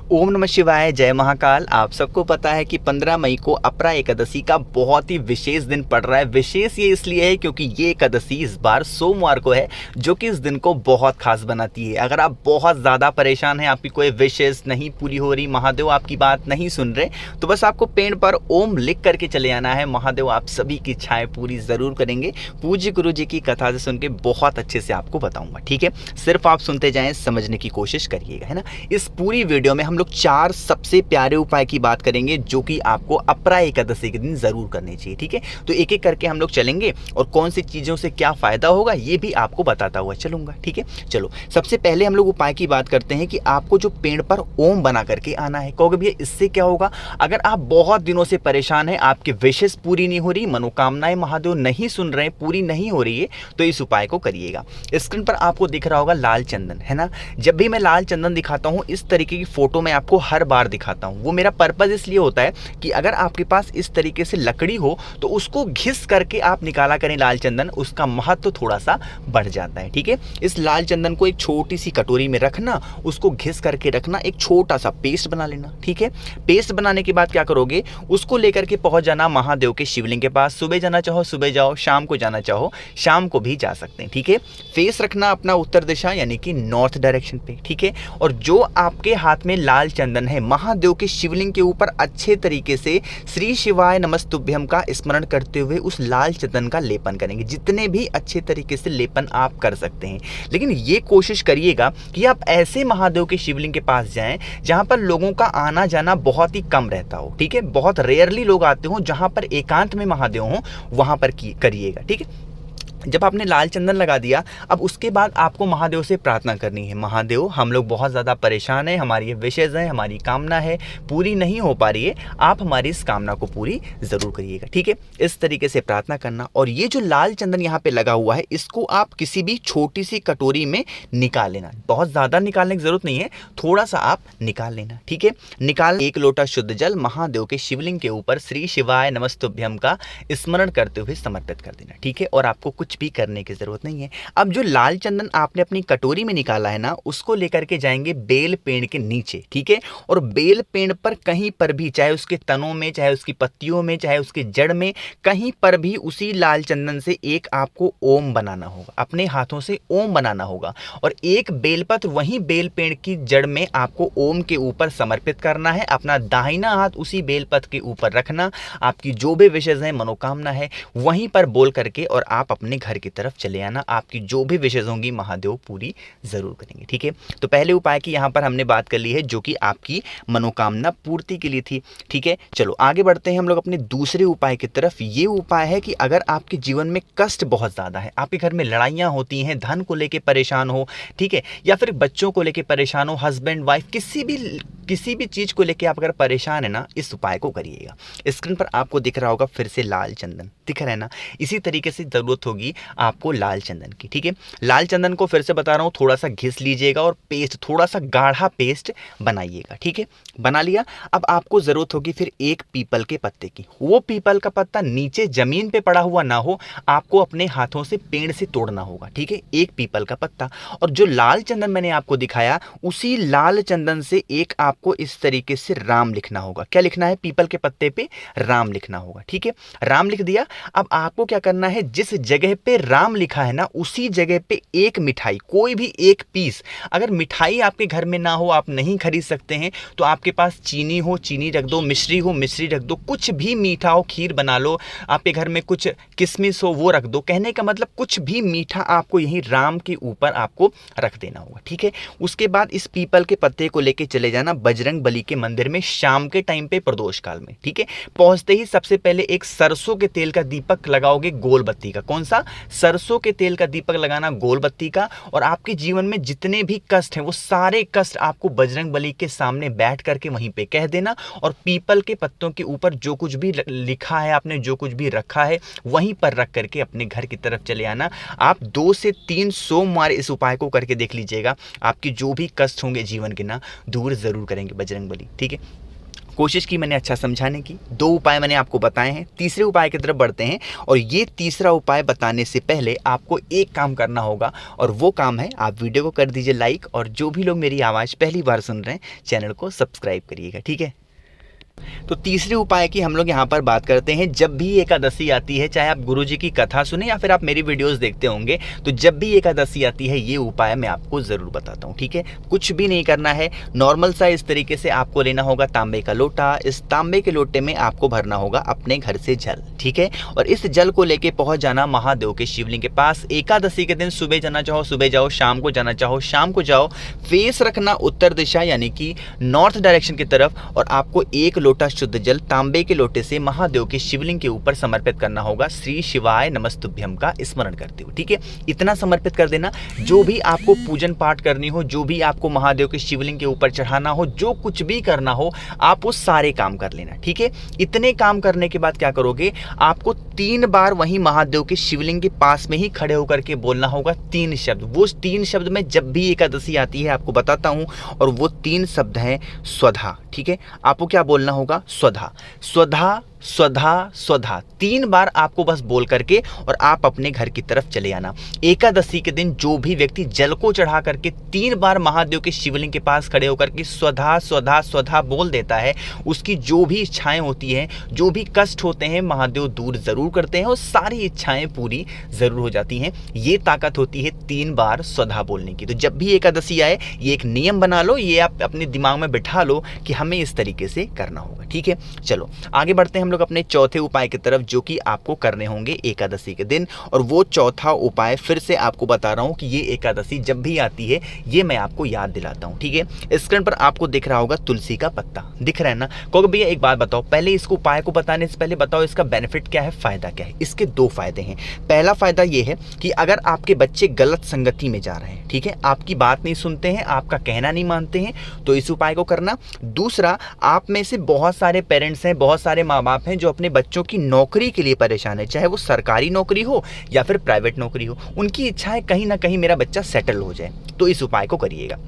ओम नमः शिवाय, जय महाकाल। आप सबको पता है कि 15 मई को अपरा एकादशी का बहुत ही विशेष दिन पड़ रहा है। विशेष ये इसलिए है क्योंकि ये एकादशी इस बार सोमवार को है, जो कि इस दिन को बहुत खास बनाती है। अगर आप बहुत ज़्यादा परेशान हैं, आपकी कोई विशेष नहीं पूरी हो रही, महादेव आपकी बात नहीं सुन रहे, तो बस आपको पेड़ पर ओम लिख करके चले आना है। महादेव आप सभी की इच्छाएं पूरी ज़रूर करेंगे। पूज्य गुरु जी की कथा से सुन के बहुत अच्छे से आपको बताऊँगा, ठीक है। सिर्फ आप सुनते जाएँ, समझने की कोशिश करिएगा, है ना। इस पूरी वीडियो में हम लोग 4 सबसे प्यारे उपाय की बात करेंगे जो कि आपको अपरा एकादशी के दिन जरूर करने चाहिए, ठीक है। तो एक एक करके हम लोग चलेंगे और कौन सी चीजों से क्या फायदा होगा ये भी आपको बताता हुआ चलूंगा, ठीक है। चलो सबसे पहले हम लोग उपाय की बात करते हैं कि आपको जो पेड़ पर ओम बना करके आना है। कहोगे भैया इससे क्या होगा? अगर आप बहुत दिनों से परेशान हैं, आपकी विशेष पूरी नहीं हो रही, मनोकामनाएं महादेव नहीं सुन रहे, पूरी नहीं हो रही है, तो इस उपाय को करिएगा। स्क्रीन पर आपको दिख रहा होगा लाल चंदन, है ना। जब भी मैं लाल चंदन दिखाता हूँ, इस तरीके की फोटो मैं आपको हर बार दिखाता हूँ। वो मेरा पर्पज इसलिए होता है कि अगर आपके पास इस तरीके से लकड़ी हो तो उसको घिस करके आप निकाला करें लाल चंदन, उसका महत्व थोड़ा सा बढ़ जाता है, ठीक है। इस लाल चंदन को एक छोटी सी कटोरी में रखना, उसको घिस करके रखना, एक छोटा सा पेस्ट बना लेना, ठीक है। पेस्ट बनाने के बाद क्या करोगे, उसको लेकर के पहुंच जाना महादेव के शिवलिंग के पास। सुबह जाना चाहो सुबह जाओ, शाम को जाना चाहो शाम को भी जा सकते हैं, ठीक है। फेस रखना अपना उत्तर दिशा यानी कि नॉर्थ डायरेक्शन पे, ठीक है। और जो आपके हाथ में लाल चंदन है, महादेव के शिवलिंग के ऊपर अच्छे तरीके से श्री शिवाय नमस्तुभ्यम का स्मरण करते हुए उस लाल चंदन का लेपन करेंगे। जितने भी अच्छे तरीके से लेपन आप कर सकते हैं, लेकिन ये कोशिश करिएगा कि आप ऐसे महादेव के शिवलिंग के पास जाएं जहां पर लोगों का आना जाना बहुत ही कम रहता हो, ठीक है। बहुत रेयरली लोग आते हो, जहां पर एकांत में महादेव हो वहां पर करिएगा, ठीक है। जब आपने लाल चंदन लगा दिया, अब उसके बाद आपको महादेव से प्रार्थना करनी है। महादेव, हम लोग बहुत ज़्यादा परेशान हैं, हमारी ये विशेष है, हमारी कामना है, पूरी नहीं हो पा रही है, आप हमारी इस कामना को पूरी ज़रूर करिएगा, ठीक है। इस तरीके से प्रार्थना करना। और ये जो लाल चंदन यहाँ पे लगा हुआ है, इसको आप किसी भी छोटी सी कटोरी में निकाल लेना। बहुत ज़्यादा निकालने की ज़रूरत नहीं है, थोड़ा सा आप निकाल लेना, ठीक है। निकाल 1 लोटा शुद्ध जल महादेव के शिवलिंग के ऊपर श्री शिवाय नमस्तुभ्यम का स्मरण करते हुए समर्पित कर देना, ठीक है। और आपको कुछ भी करने की जरूरत नहीं है। अब जो लाल चंदन आपने अपनी कटोरी में निकाला है ना, उसको लेकर के जाएंगे बेल पेड़ के नीचे, ठीक है। और बेल पेड़ पर कहीं पर भी, चाहे उसके तनों में, चाहे उसकी पत्तियों में, चाहे उसके जड़ में, कहीं पर भी उसी लाल चंदन से एक आपको ओम बनाना होगा। अपने हाथों से ओम बनाना होगा और एक बेलपत्र वहीं बेल पेड़ की जड़ में आपको ओम के ऊपर समर्पित करना है। अपना दाहिना हाथ उसी बेलपत्र के ऊपर रखना, आपकी जो भी विशेष है, मनोकामना है, वहीं पर बोल करके और आप अपने घर की तरफ चले आना। आपकी जो भी विशेष होंगी महादेव पूरी जरूर करेंगे, ठीक है। तो पहले उपाय की यहां पर हमने बात कर ली है, जो कि आपकी मनोकामना पूर्ति के लिए थी, ठीक है। चलो आगे बढ़ते हैं हम लोग अपने दूसरे उपाय की तरफ। ये उपाय है कि अगर आपके जीवन में कष्ट बहुत ज्यादा है, आपके घर में लड़ाइयां होती हैं, धन को लेकर परेशान हो, ठीक है, या फिर बच्चों को लेकर परेशान हो, हस्बैंड वाइफ, किसी भी चीज को लेकर आप अगर परेशान है ना, इस उपाय को करिएगा। स्क्रीन पर आपको दिख रहा होगा फिर से लाल चंदन दिख रहा है ना। इसी तरीके से जरूरत होगी आपको लाल चंदन की, ठीक है। लाल चंदन को फिर से बता रहा हूं, थोड़ा सा घिस लीजिएगा और पेस्ट, थोड़ा सा गाढ़ा पेस्ट बनाइएगा, ठीक है। बना लिया। अब आपको जरूरत होगी फिर एक पीपल के पत्ते की। वो पीपल का पत्ता नीचे जमीन पे पड़ा हुआ ना हो, आपको अपने हाथों से पेड़ से तोड़ना होगा, ठीक है। एक पीपल का पत्ता। और जो लाल चंदन मैंने आपको दिखाया, उसी लाल चंदन से एक आपको इस तरीके से राम लिखना होगा। क्या लिखना है? पीपल के पत्ते पे राम लिखना होगा, ठीक है। राम लिख दिया। अब आपको क्या करना है, जिस जगह पे राम लिखा है ना, उसी जगह पे एक मिठाई, कोई भी एक पीस, अगर मिठाई आपके घर में ना हो, आप नहीं खरीद सकते हैं, तो आपके पास चीनी हो चीनी रख दो, मिश्री हो मिश्री रख दो, कुछ भी मीठा हो, खीर बना लो, आपके घर में कुछ किशमिश हो वो रख दो। कहने का मतलब कुछ भी मीठा आपको यही राम के ऊपर आपको रख देना होगा, ठीक है। उसके बाद इस पीपल के पत्ते को लेके चले जाना बजरंग बली के मंदिर में शाम के टाइम पे प्रदोष काल में, ठीक है। पहुंचते ही सबसे पहले एक सरसों के तेल का दीपक लगाओगे, गोल बत्ती का। कौन सा? सरसों के तेल का दीपक लगाना, गोल बत्ती का। और आपके जीवन में जितने भी कष्ट हैं, वो सारे कष्ट आपको बजरंग बली के सामने बैठ करके वहीं पे कह देना। और पीपल के पत्तों के ऊपर जो कुछ भी लिखा है आपने, जो कुछ भी रखा है, वहीं पर रख करके अपने घर की तरफ चले आना। आप 2 से 3 सोमवार इस उपाय को करके देख लीजिएगा, आपकी जो भी कष्ट होंगे जीवन के ना, दूर जरूर करेंगे बजरंग बली, ठीक है। कोशिश की मैंने अच्छा समझाने की, 2 उपाय मैंने आपको बताए हैं, तीसरे उपाय की तरफ बढ़ते हैं। और ये तीसरा उपाय बताने से पहले आपको एक काम करना होगा, और वो काम है आप वीडियो को कर दीजिए लाइक, और जो भी लोग मेरी आवाज़ पहली बार सुन रहे हैं चैनल को सब्सक्राइब करिएगा, ठीक है। तो तीसरे उपाय की हम लोग यहाँ पर बात करते हैं। जब भी एकादशी आती है, चाहे आप गुरुजी की कथा सुने या फिर आप मेरी वीडियोस देखते होंगे, तो जब भी एकादशी आती है ये उपाय मैं आपको ज़रूर बताता हूँ, ठीक है। कुछ भी नहीं करना है, नॉर्मल सा इस तरीके से आपको लेना होगा तांबे का लोटा। इस तांबे के लोटे में आपको भरना होगा अपने घर से जल, ठीक है। और इस जल को लेके पहुँच जाना महादेव के शिवलिंग के पास। एकादशी के दिन सुबह जाना चाहो सुबह जाओ, शाम को जाना चाहो शाम को जाओ। फेस रखना उत्तर दिशा यानी कि नॉर्थ डायरेक्शन की तरफ, और आपको एक लोटा शुद्ध जल तांबे के लोटे से महादेव के शिवलिंग के ऊपर समर्पित करना होगा, श्री शिवाय नमस्तुभ्यम का स्मरण करते हुए, ठीक है। इतना समर्पित कर देना। जो भी आपको पूजन पाठ करनी हो, जो भी आपको महादेव के शिवलिंग के ऊपर चढ़ाना हो, जो कुछ भी करना हो, आप वो सारे काम कर लेना, ठीक है। इतने काम करने के बाद क्या करोगे, आपको 3 बार वहीं महादेव के शिवलिंग के पास में ही खड़े होकर के बोलना होगा 3 शब्द। वो 3 शब्द में जब भी एकादशी आती है आपको बताता हूं, और वो 3 शब्द हैं स्वधा, ठीक है। आपको क्या बोलना होगा, स्वधा स्वधा स्वधा स्वधा। 3 बार आपको बस बोल करके और आप अपने घर की तरफ चले आना। एकादशी के दिन जो भी व्यक्ति जल को चढ़ा करके 3 बार महादेव के शिवलिंग के पास खड़े होकर के स्वधा स्वधा स्वधा बोल देता है, उसकी जो भी इच्छाएं होती हैं, जो भी कष्ट होते हैं, महादेव दूर जरूर करते हैं और सारी इच्छाएं पूरी जरूर हो जाती हैं। ये ताकत होती है 3 बार स्वधा बोलने की। तो जब भी एकादशी आए ये एक नियम बना लो, ये आप अपने दिमाग में बिठा लो कि हमें इस तरीके से करना होगा, ठीक है। चलो आगे बढ़ते हैं हम लोग अपने चौथे उपाय की तरफ, जो कि आपको करने होंगे एकादशी के दिन। और वो चौथा उपाय फिर से आपको बता रहा हूं कि ये एकादशी जब भी आती है ये मैं आपको याद दिलाता हूं, ठीक है। स्क्रीन पर आपको दिख रहा होगा तुलसी का पत्ता, दिख रहा है ना। क्योंकि भैया एक बात बताओ, पहले इसको उपाय को बताने से पहले बताओ इसका बेनिफिट क्या है, फायदा क्या है। इसके 2 फायदे हैं। पहला फायदा ये है कि अगर आपके बच्चे गलत संगति में जा रहे हैं, ठीक है, आपकी बात नहीं सुनते हैं, आपका कहना नहीं मानते हैं, तो इस उपाय को करना। दूसरा, आप में से बहुत सारे पेरेंट्स हैं, बहुत सारे माँ बाप हैं जो अपने बच्चों की नौकरी के लिए परेशान है, चाहे वो सरकारी नौकरी हो या फिर प्राइवेट नौकरी हो। उनकी इच्छा है कहीं ना कहीं मेरा बच्चा सेटल हो जाए, तो इस उपाय को करिएगा।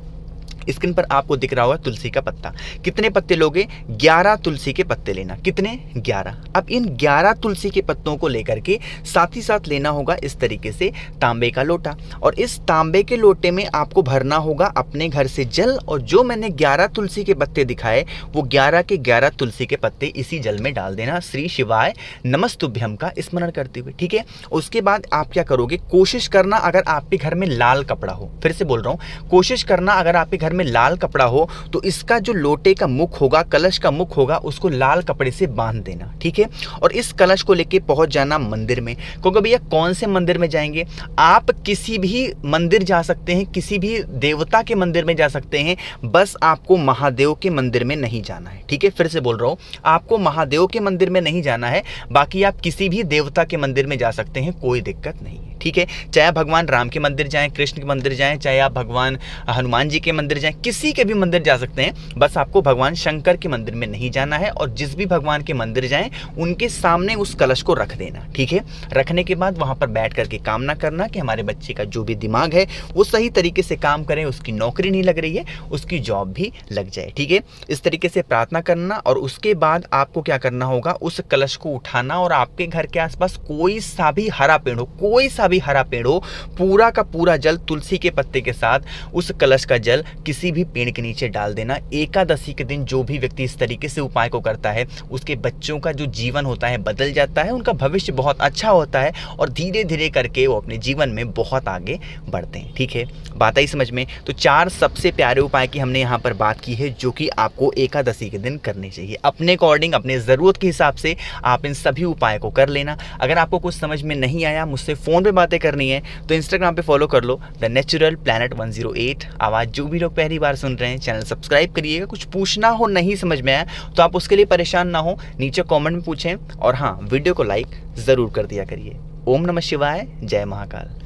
स्क्रीन पर आपको दिख रहा होगा तुलसी का पत्ता। कितने पत्ते लोगे, 11 तुलसी के पत्ते लेना। कितने, 11। अब इन 11 तुलसी के पत्तों को लेकर के साथ ही साथ लेना होगा इस तरीके से तांबे का लोटा, और इस तांबे के लोटे में आपको भरना होगा अपने घर से जल। और जो मैंने 11 तुलसी के पत्ते दिखाए वो 11 के 11 तुलसी के पत्ते इसी जल में डाल देना, श्री शिवाय नमस्तुभ्यम का स्मरण करते हुए, ठीक है। उसके बाद आप क्या करोगे, कोशिश करना अगर आपके घर में लाल कपड़ा हो, फिर से बोल रहा हूं, कोशिश करना अगर आपके घर में लाल कपड़ा हो तो इसका जो लोटे का मुख होगा, कलश का मुख होगा, उसको लाल कपड़े से बांध देना, ठीक है। और इस कलश को लेके पहुंच जाना मंदिर में। क्योंकि भैया कौन से मंदिर में जाएंगे, आप किसी भी मंदिर जा सकते हैं, किसी भी देवता के मंदिर में जा सकते हैं, बस आपको महादेव के मंदिर में नहीं जाना है, ठीक है। फिर से बोल रहा हूं, आपको महादेव के मंदिर में नहीं जाना है, बाकी आप किसी भी देवता के मंदिर में जा सकते हैं, कोई दिक्कत नहीं है, ठीक है। चाहे आप भगवान राम के मंदिर जाएं, कृष्ण के मंदिर जाएं, चाहे आप भगवान हनुमान जी के मंदिर जाएं, किसी के भी मंदिर जा सकते हैं, बस आपको भगवान शंकर के मंदिर में नहीं जाना है। और जिस भी भगवान के मंदिर जाएं उनके सामने उस कलश को रख देना, ठीक है। रखने के बाद वहां पर बैठ करके कामना करना कि हमारे बच्चे का जो भी दिमाग है वो सही तरीके से काम करे, उसकी नौकरी नहीं लग रही है, उसकी जॉब भी लग जाए, ठीक है। इस तरीके से प्रार्थना करना। और उसके बाद आपको क्या करना होगा, उस कलश को उठाना और आपके घर के आसपास कोई सा भी हरा पेड़ हो, कोई सा भी हरा पेड़ हो, पूरा का पूरा जल तुलसी के पत्ते के साथ उस कलश का जल किसी भी पेड़ के नीचे डाल देना। एकादशी के दिन जो भी व्यक्ति इस तरीके से उपाय को करता है उसके बच्चों का जो जीवन होता है बदल जाता है, उनका भविष्य बहुत अच्छा होता है और धीरे धीरे करके वो अपने जीवन में बहुत आगे बढ़ते हैं, ठीक है। बात आई समझ में। तो 4 सबसे प्यारे उपाय की हमने यहाँ पर बात की है जो कि आपको एकादशी के दिन करने चाहिए। अपने अकॉर्डिंग, अपने ज़रूरत के हिसाब से आप इन सभी उपाय को कर लेना। अगर आपको कुछ समझ में नहीं आया, मुझसे फ़ोन पे बातें करनी है तो इंस्टाग्राम पे फॉलो कर लो द नेचुरल प्लैनेट 108। आवाज़ जो भी लोग पहली बार सुन रहे हैं चैनल सब्सक्राइब करिएगा। कुछ पूछना हो, नहीं समझ में आया तो आप उसके लिए परेशान ना हो, नीचे कमेंट में पूछें। और हाँ, वीडियो को लाइक ज़रूर कर दिया करिए। ओम नमः शिवाय, जय महाकाल।